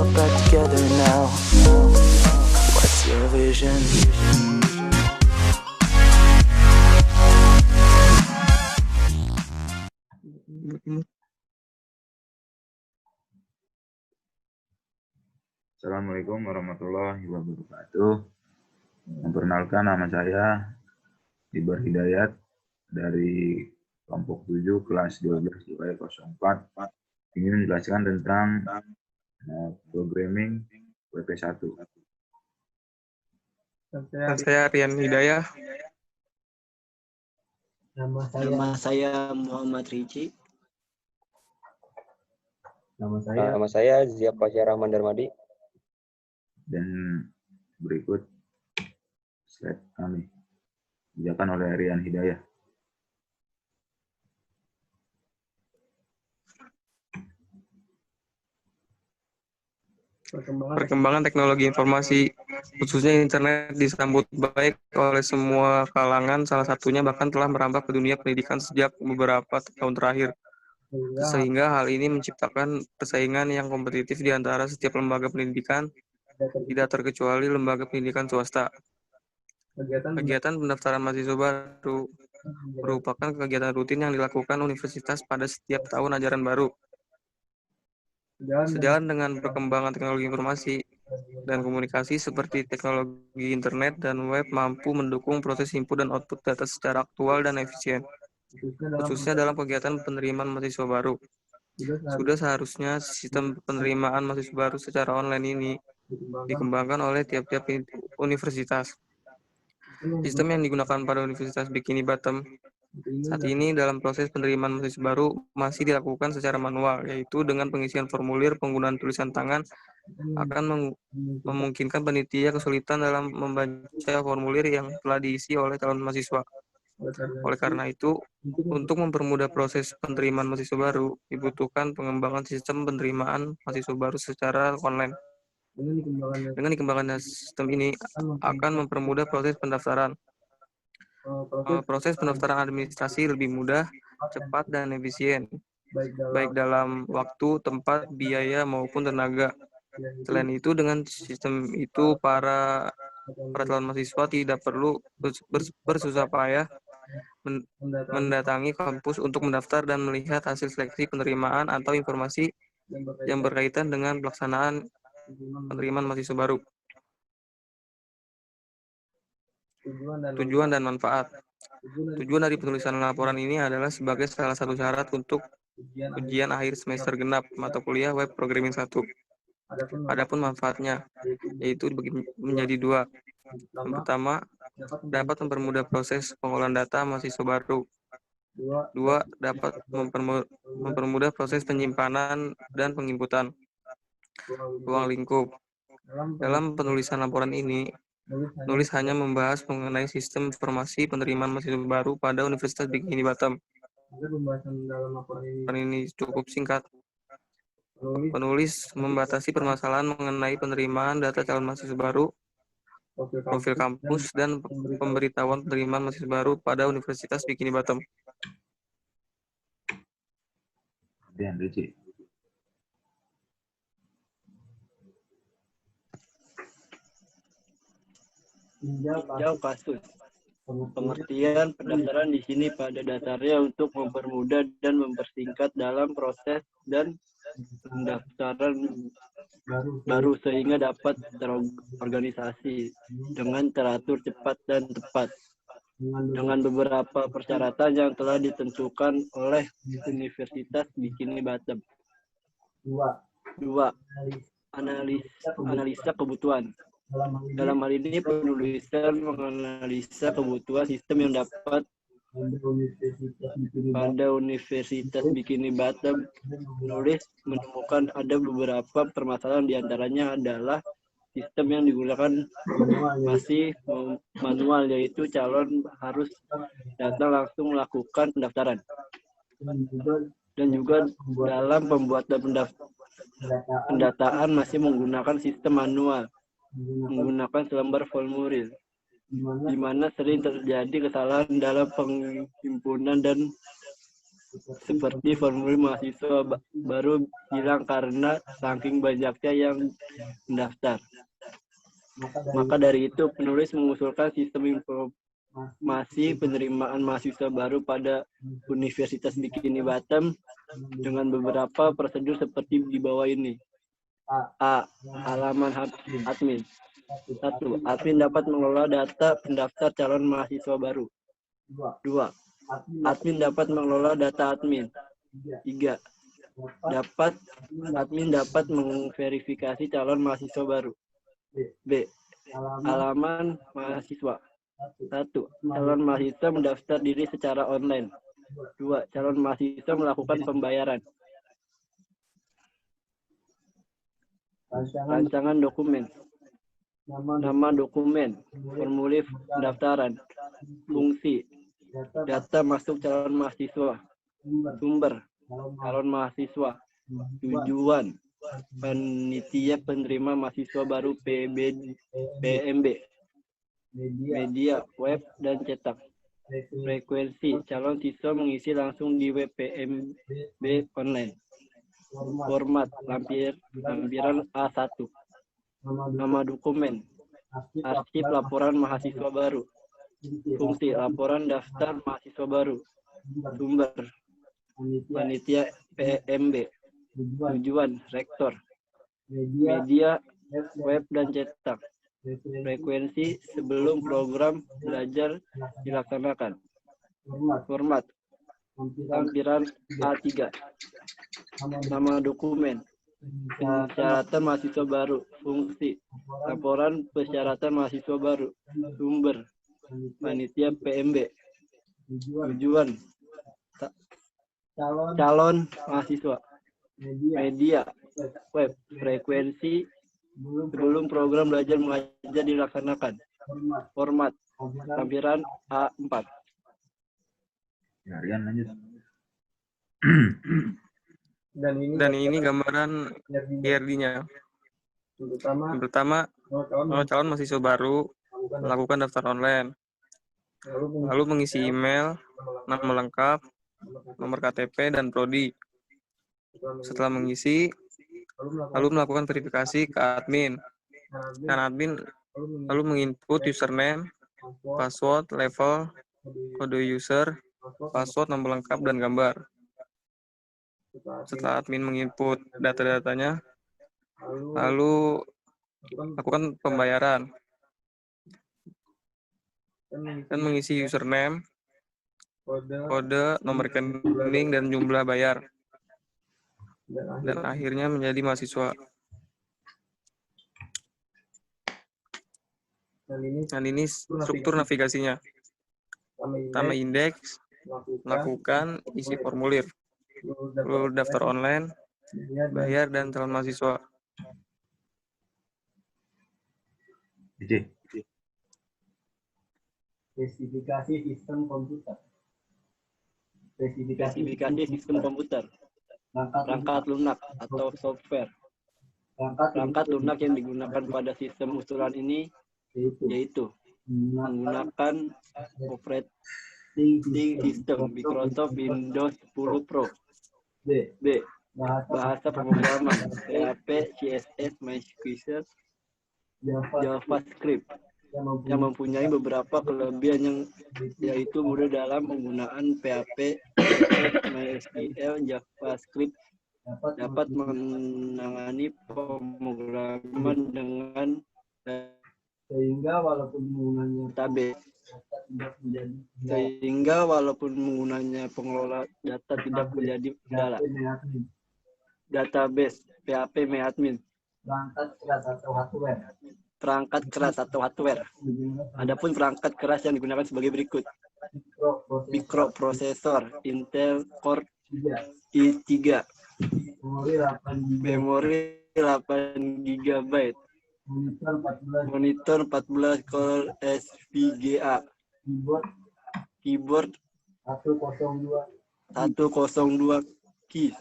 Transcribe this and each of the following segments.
ourselves back together now. What's your vision? Assalamualaikum warahmatullahi wabarakatuh. Memperkenalkan, nama saya Ibar Hidayat dari kelompok 7 kelas 12 IPS 04. Ingin menjelaskan tentang programming WP1. Saya Rian Hidayah. Nama saya Muhammad Riji. Nama saya Zia Pasya Rahman Darmadi. Dan berikut slide kami dijalankan oleh Rian Hidayah. Perkembangan teknologi informasi, khususnya internet, disambut baik oleh semua kalangan, salah satunya bahkan telah merambah ke dunia pendidikan sejak beberapa tahun terakhir. Sehingga hal ini menciptakan persaingan yang kompetitif di antara setiap lembaga pendidikan, tidak terkecuali lembaga pendidikan swasta. Kegiatan pendaftaran mahasiswa baru merupakan kegiatan rutin yang dilakukan universitas pada setiap tahun ajaran baru. Sejalan dengan perkembangan teknologi informasi dan komunikasi seperti teknologi internet dan web mampu mendukung proses input dan output data secara aktual dan efisien, khususnya dalam kegiatan penerimaan mahasiswa baru. Sudah seharusnya sistem penerimaan mahasiswa baru secara online ini dikembangkan oleh tiap-tiap universitas. Sistem yang digunakan pada Universitas Bikini Bottom saat ini dalam proses penerimaan mahasiswa baru masih dilakukan secara manual, yaitu dengan pengisian formulir, penggunaan tulisan tangan akan memungkinkan panitia kesulitan dalam membaca formulir yang telah diisi oleh calon mahasiswa. Oleh karena itu, untuk mempermudah proses penerimaan mahasiswa baru, dibutuhkan pengembangan sistem penerimaan mahasiswa baru secara online. Dengan dikembangkannya sistem ini akan mempermudah proses pendaftaran. Proses pendaftaran administrasi lebih mudah, cepat, dan efisien, baik dalam waktu, tempat, biaya, maupun tenaga. Selain itu, dengan sistem itu, para calon mahasiswa tidak perlu bersusah payah mendatangi kampus untuk mendaftar dan melihat hasil seleksi penerimaan atau informasi yang berkaitan dengan pelaksanaan penerimaan mahasiswa baru. Tujuan dan manfaat. Tujuan dari penulisan laporan ini adalah sebagai salah satu syarat untuk ujian akhir semester genap mata kuliah web programming 1. Adapun manfaatnya, yaitu menjadi dua. Yang pertama, dapat mempermudah proses pengolahan data mahasiswa baru. Dua, dapat mempermudah proses penyimpanan dan penginputan. Ruang lingkup. Dalam penulisan laporan ini, penulis hanya membahas mengenai sistem informasi penerimaan mahasiswa baru pada Universitas Bikini Bottom. Laporan ini cukup singkat. Penulis membatasi permasalahan mengenai penerimaan data calon mahasiswa baru, profil kampus, dan pemberitahuan penerimaan mahasiswa baru pada Universitas Bikini Bottom. Dan Riji. Tinjau kasus. Pengertian pendaftaran di sini pada dasarnya untuk mempermudah dan mempersingkat dalam proses dan pendaftaran baru sehingga dapat terorganisasi dengan teratur, cepat, dan tepat. Dengan beberapa persyaratan yang telah ditentukan oleh Universitas Bikini Bottom. 2. Analisa kebutuhan. Dalam hal ini penulisan menganalisa kebutuhan sistem yang dapat pada Universitas Bikini Bottom. Penulis menemukan ada beberapa permasalahan, diantaranya adalah sistem yang digunakan masih manual, yaitu calon harus datang langsung melakukan pendaftaran. Dan juga dalam pembuatan pendataan masih menggunakan sistem manual, menggunakan selembar formulir, di mana sering terjadi kesalahan dalam penghimpunan dan seperti formulir mahasiswa baru hilang karena saking banyaknya yang mendaftar. Maka dari itu, penulis mengusulkan sistem informasi penerimaan mahasiswa baru pada Universitas Bikini Bottom dengan beberapa prosedur seperti di bawah ini. A. Halaman admin. 1. Admin dapat mengelola data pendaftar calon mahasiswa baru. 2. Admin dapat mengelola data admin. 3. Admin dapat memverifikasi calon mahasiswa baru. B. Halaman mahasiswa. 1. Calon mahasiswa mendaftar diri secara online. 2. Calon mahasiswa melakukan pembayaran. Rancangan dokumen. Nama dokumen, formulir pendaftaran, fungsi, data masuk calon mahasiswa, sumber, calon mahasiswa, tujuan, panitia penerima mahasiswa baru PMB, media, web, dan cetak, frekuensi, calon siswa mengisi langsung di web PMB online, format, lampiran A1, nama dokumen, arsip laporan mahasiswa baru, fungsi laporan daftar mahasiswa baru, sumber, panitia PMB, tujuan, rektor, media, web, dan cetak, frekuensi sebelum program belajar dilaksanakan, format, lampiran A3, nama dokumen, persyaratan mahasiswa baru, fungsi, laporan persyaratan mahasiswa baru, sumber, panitia PMB, tujuan, calon mahasiswa, media, web, frekuensi, sebelum program belajar mengajar dilaksanakan, format, lampiran A4. Ya, Rian lanjut. Dan ini gambaran IRD-nya. Yang pertama, calon mahasiswa baru melakukan daftar online, lalu mengisi email, nama lengkap, nomor KTP, dan prodi. Setelah mengisi, lalu melakukan verifikasi ke admin. Dan admin lalu menginput username, password, level, kode user, password, nomor lengkap, dan gambar. Setelah admin menginput data-datanya, lalu lakukan pembayaran dan mengisi username, kode, nomor rekening, dan jumlah bayar. Dan akhirnya menjadi mahasiswa. Dan ini struktur navigasinya. Pertama indeks, lakukan, isi formulir, lalu daftar online, bayar, dan calon mahasiswa. DJ. Spesifikasi sistem komputer. Spesifikasi sistem komputer. Perangkat lunak atau software. Perangkat lunak yang digunakan pada sistem usulan ini yaitu menggunakan operating system Microsoft Windows 10 Pro. B. Bahasa pemrograman PHP, CSS, MySQL, JavaScript yang mempunyai beberapa kelebihan yang yaitu mudah dalam penggunaan PHP, MySQL, JavaScript dapat menangani pemrograman dengan sehingga walaupun menggunanya pengelola data tidak menjadi kendala. Database PHP MyAdmin. Perangkat keras atau hardware. Adapun perangkat keras yang digunakan sebagai berikut. Mikroprosesor Intel Core i3. Memori 8 GB. Monitor 14 Core SVGA. Keyboard 102 keys.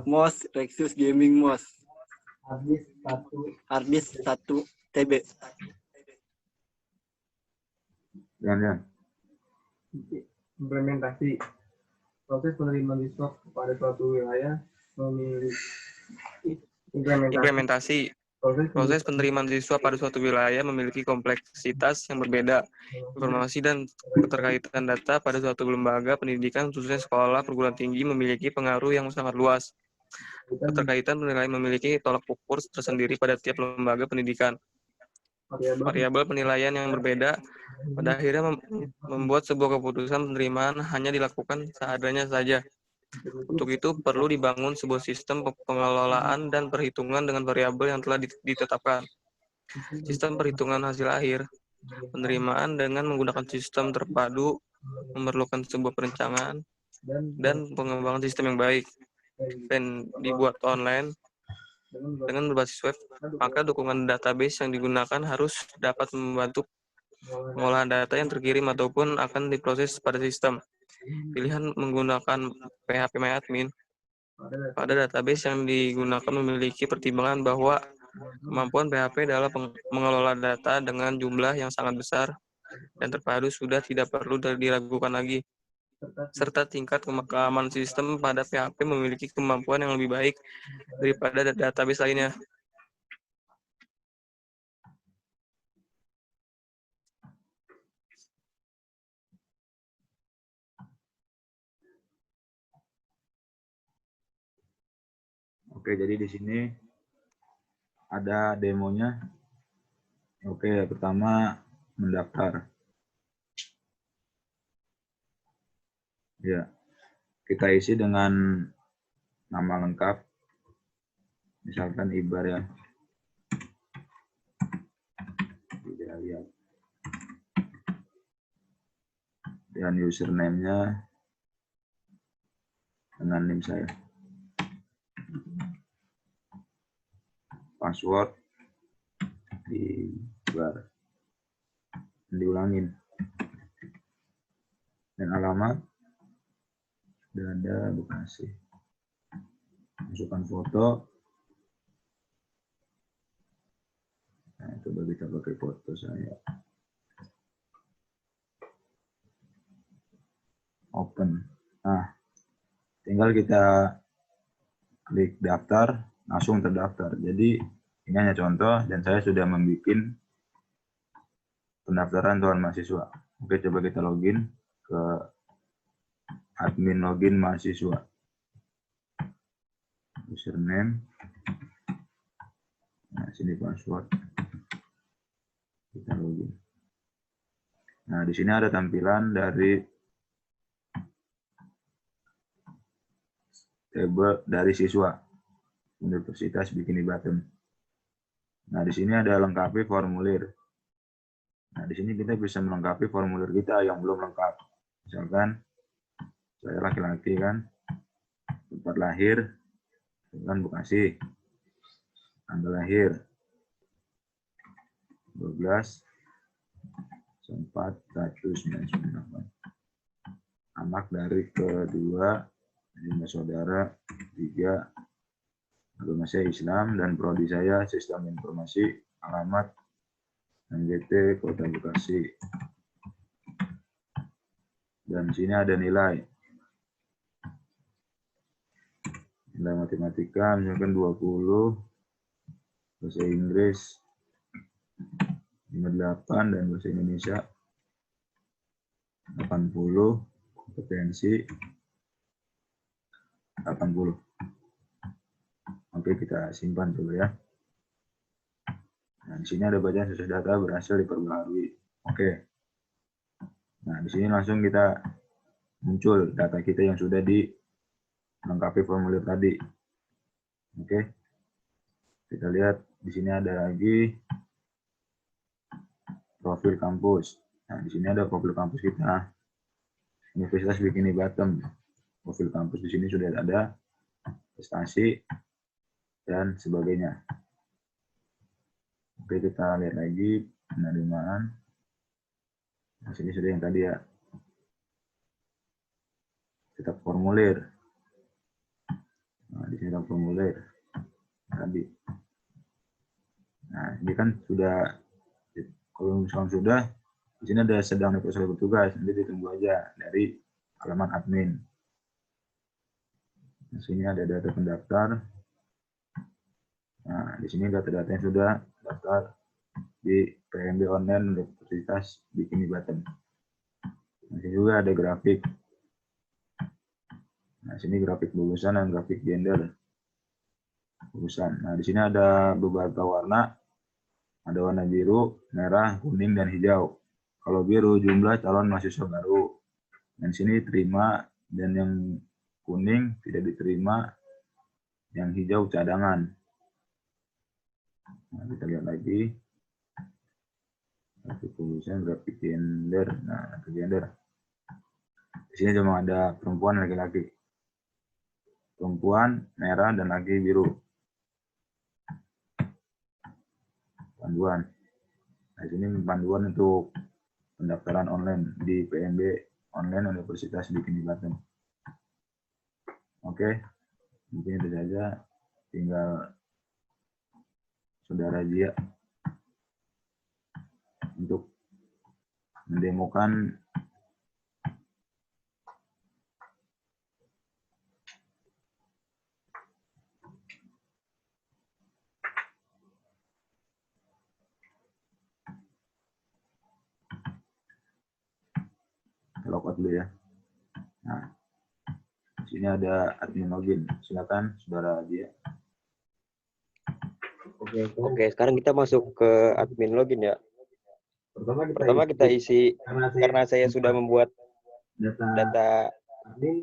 Mouse Rexus Gaming Mouse. Hard disk 1 TB. Rian. Implementasi. Proses penerimaan siswa pada suatu wilayah memiliki Implementasi. Proses penerimaan siswa pada suatu wilayah memiliki kompleksitas yang berbeda. Informasi dan keterkaitan data pada suatu lembaga pendidikan, khususnya sekolah perguruan tinggi, memiliki pengaruh yang sangat luas. Keterkaitan penilaian memiliki tolak ukur tersendiri pada tiap lembaga pendidikan. Variabel penilaian yang berbeda pada akhirnya membuat sebuah keputusan penerimaan hanya dilakukan seadanya saja. Untuk itu perlu dibangun sebuah sistem pengelolaan dan perhitungan dengan variabel yang telah ditetapkan. Sistem perhitungan hasil akhir. Penerimaan dengan menggunakan sistem terpadu memerlukan sebuah perencanaan dan pengembangan sistem yang baik. Dan dibuat online dengan berbasis web, maka dukungan database yang digunakan harus dapat membantu pengolahan data yang terkirim ataupun akan diproses pada sistem. Pilihan menggunakan PHP-MyAdmin pada database yang digunakan memiliki pertimbangan bahwa kemampuan PHP dalam mengelola data dengan jumlah yang sangat besar dan terpadu sudah tidak perlu diragukan lagi. Serta tingkat keamanan sistem pada PHP memiliki kemampuan yang lebih baik daripada database lainnya. Oke, jadi di sini ada demonya. Oke, pertama mendaftar. Ya, kita isi dengan nama lengkap. Misalkan Ibar ya. Tidak lihat. Dan username-nya dengan NIM saya. Password Ibar. Diulangin. Dan alamat Dada Bekasi. Masukkan foto. Nah, coba kita pakai foto saya. Open. Nah, tinggal kita klik daftar, langsung terdaftar. Jadi ini hanya contoh dan saya sudah membuat pendaftaran calon mahasiswa. Oke, coba kita login ke admin login mahasiswa. Username. Nah, sini password. Kita login. Nah, di sini ada tampilan dari table dari siswa Universitas Bikini Bottom. Nah, di sini ada lengkapi formulir. Nah, di sini kita bisa melengkapi formulir kita yang belum lengkap. Misalkan saya laki-laki kan, tempat lahir kan Bekasi, tanggal lahir 12/4/1998. Anak dari kedua, 5 saudara, 3 agama saya Islam dan prodi saya Sistem Informasi, alamat MGT Kota Bekasi. Dan di sini ada nilai matematika misalkan 20, bahasa Inggris 58 dan bahasa Indonesia 80, kompetensi 80. Oke, kita simpan dulu ya. Nah, di sini ada bacaan sesuai data berhasil diperbarui. Oke. Nah, di sini langsung kita muncul data kita yang sudah dilengkapi formulir tadi. Oke. Kita lihat di sini ada lagi profil kampus. Nah, di sini ada profil kampus kita. Universitas Bikini Bottom. Profil kampus di sini sudah ada prestasi dan sebagainya. Oke, kita lihat lagi penerimaan. Nah, sini sudah yang tadi ya. Tetap formulir. Nah, di sini ada formulir tadi. Nah, ini kan sudah, kalau misalkan sudah, di sini ada sedang diproses bertugas, nanti ditunggu aja dari halaman admin. Di sini ada data pendaftar. Nah, di sini data-data yang sudah daftar di PMB online Universitas Bikini Bottom. Di sini juga ada grafik. Nah, sini grafik lulusan dan grafik gender lulusan. Nah, di sini ada beberapa warna. Ada warna biru, merah, kuning, dan hijau. Kalau biru jumlah calon mahasiswa baru. Dan sini terima, dan yang kuning tidak diterima, yang hijau cadangan. Nah, kita lihat lagi. Grafik lulusan, grafik gender. Nah, grafik gender. Di sini cuma ada perempuan dan laki-laki. Perempuan merah dan laki biru. Panduan. Nah, di sini panduan untuk pendaftaran online di PMB online Universitas Bikini Bottom. Oke, mungkin itu saja. Tinggal saudara Zia untuk mendemokan logout dulu ya. Nah, di sini ada admin login. Silakan saudara Zia. Oke, sekarang kita masuk ke admin login ya. Pertama kita isi, karena saya sudah membuat data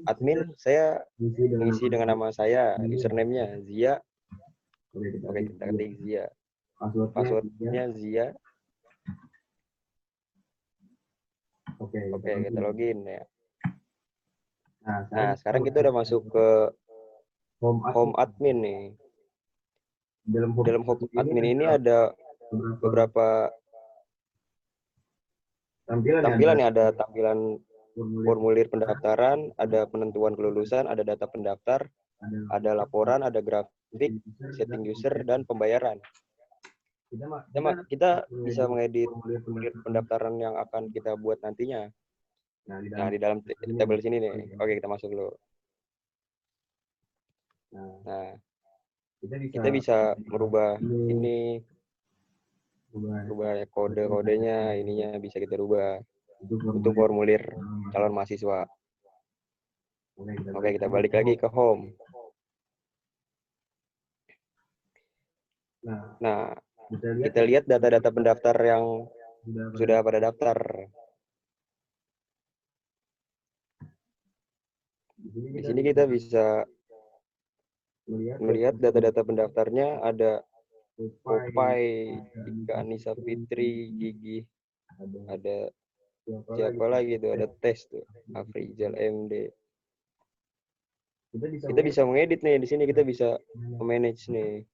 admin, saya mengisi dengan nama saya, username-nya Zia. Oke, kita ketik Zia. Password-nya Zia. Oke, kita login ya. Nah, sekarang kita udah masuk ke home admin nih. Dalam home admin ini ada beberapa tampilan ya. Ada tampilan formulir pendaftaran, ada penentuan kelulusan, ada data pendaftar, ada laporan, ada grafik, setting user, dan pembayaran. Kita bisa mengedit formulir pendaftaran yang akan kita buat nantinya. Nah, di dalam tabel sini nih. Oke, kita masuk dulu. Nah, kita bisa merubah ini, rubah kode-kodenya, ininya bisa kita rubah untuk formulir calon mahasiswa. Oke, kita balik lagi ke home. Nah, kita lihat data-data pendaftar yang sudah pada daftar. Di sini kita bisa melihat data-data pendaftarnya. Ada Popai, Ika Anissa Fitri, Gigi, ada siapa lagi tuh, ada tes tuh, Afrizal MD. Kita bisa mengedit nih, di sini kita bisa manage nih.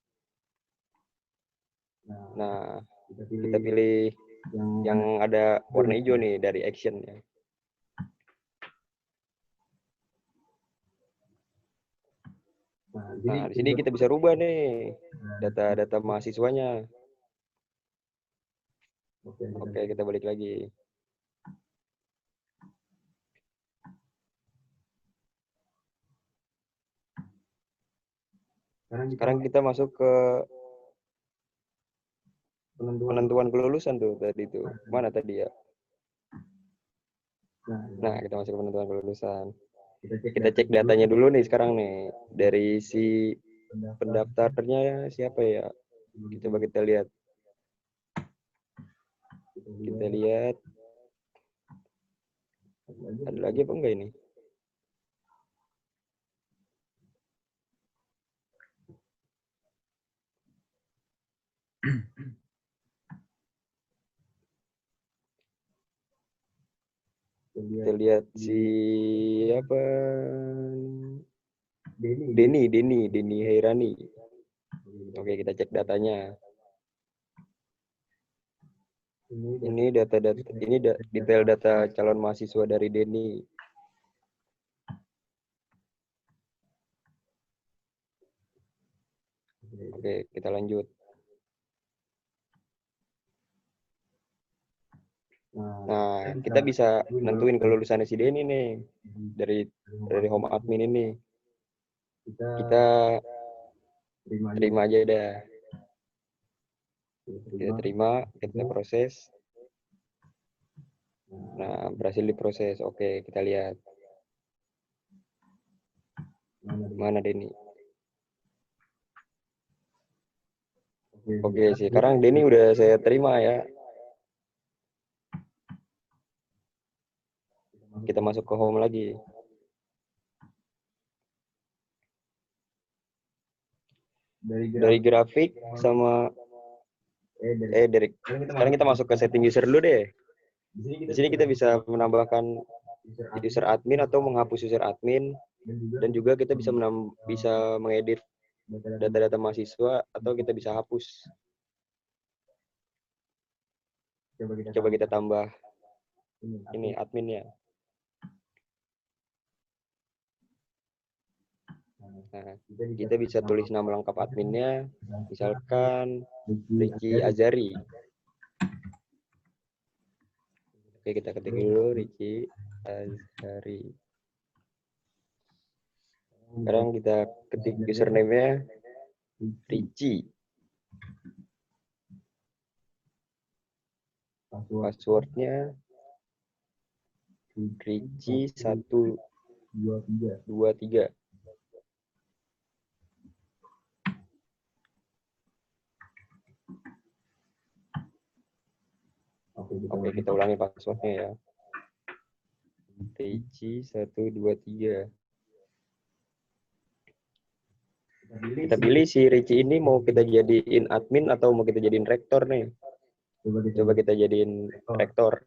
Nah, kita pilih yang ada warna hijau nih dari action ya. Nah, di sini kita bisa rubah nih data-data mahasiswanya. Oke, kita balik lagi. Sekarang kita masuk ke penentuan kelulusan tuh tadi tuh. Mana tadi ya? Nah, kita masuk ke penentuan kelulusan. Kita cek datanya dulu nih sekarang nih. Dari si pendaftarnya siapa ya? Coba kita lihat. Kita lihat. Ada lagi apa enggak ini? Kita lihat siapa? Denny Hairani. Oke, kita cek datanya. Ini detail data calon mahasiswa dari Denny. Oke, kita lanjut. Nah, kita bisa nentuin kelulusannya si Denny nih dari home admin ini. Kita terima aja dah. Kita terima, kita proses. Nah, berhasil diproses. Oke, kita lihat. Mana Denny? Oke, sekarang Denny udah saya terima ya. Kita masuk ke home lagi. Dari grafik sama dari sekarang kita masuk ke setting user dulu deh. Di sini kita bisa menambahkan user admin atau menghapus user admin, dan juga kita bisa mengedit data-data mahasiswa atau kita bisa hapus. Coba kita tambah ini adminnya. Nah, kita bisa tulis nama lengkap adminnya, misalkan Ricky Azari. Oke, kita ketik dulu Ricky Azari. Sekarang kita ketik username-nya Ricky. Password-nya Ricky 123. Oke, kita ulangi passwordnya ya. Ricky 123. Kita pilih si Ricky ini mau kita jadiin admin atau mau kita jadiin rektor nih. Coba kita jadiin rektor.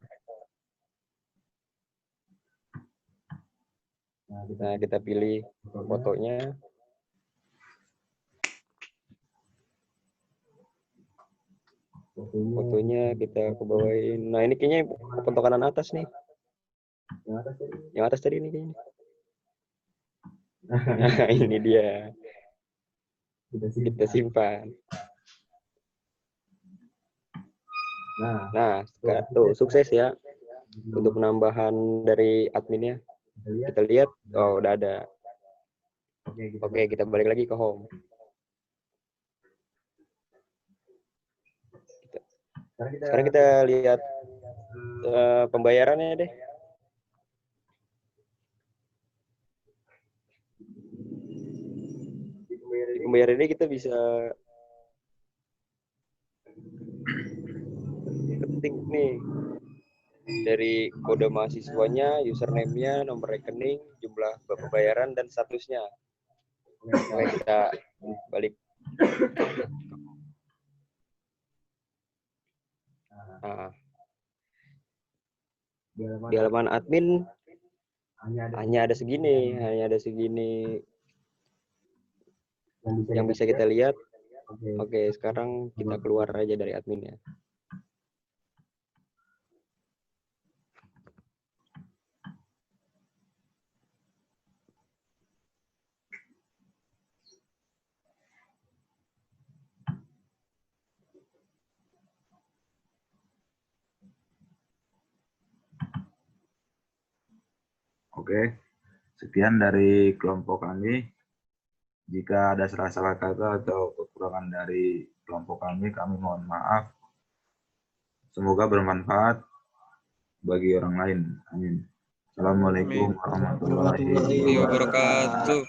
Nah, kita pilih fotonya. Fotonya kita ke bawain. Nah, ini kayaknya foto kanan atas nih. Yang atas tadi nih kayaknya. Nah, ini dia. Kita simpan. Nah, tuh sukses ya untuk penambahan dari adminnya. Kita lihat, oh udah ada. Oke, kita balik lagi ke home. Sekarang kita lihat pembayarannya deh. Di pembayaran ini kita bisa ketik nih dari kode mahasiswanya, username-nya, nomor rekening, jumlah pembayaran, dan statusnya. Oke, kita balik. Nah, di halaman admin hanya ada segini yang bisa kita lihat. Oke, sekarang kita keluar aja dari adminnya. Oke, sekian dari kelompok kami. Jika ada salah-salah kata atau kekurangan dari kelompok kami mohon maaf. Semoga bermanfaat bagi orang lain. Amin. Assalamualaikum warahmatullahi wabarakatuh.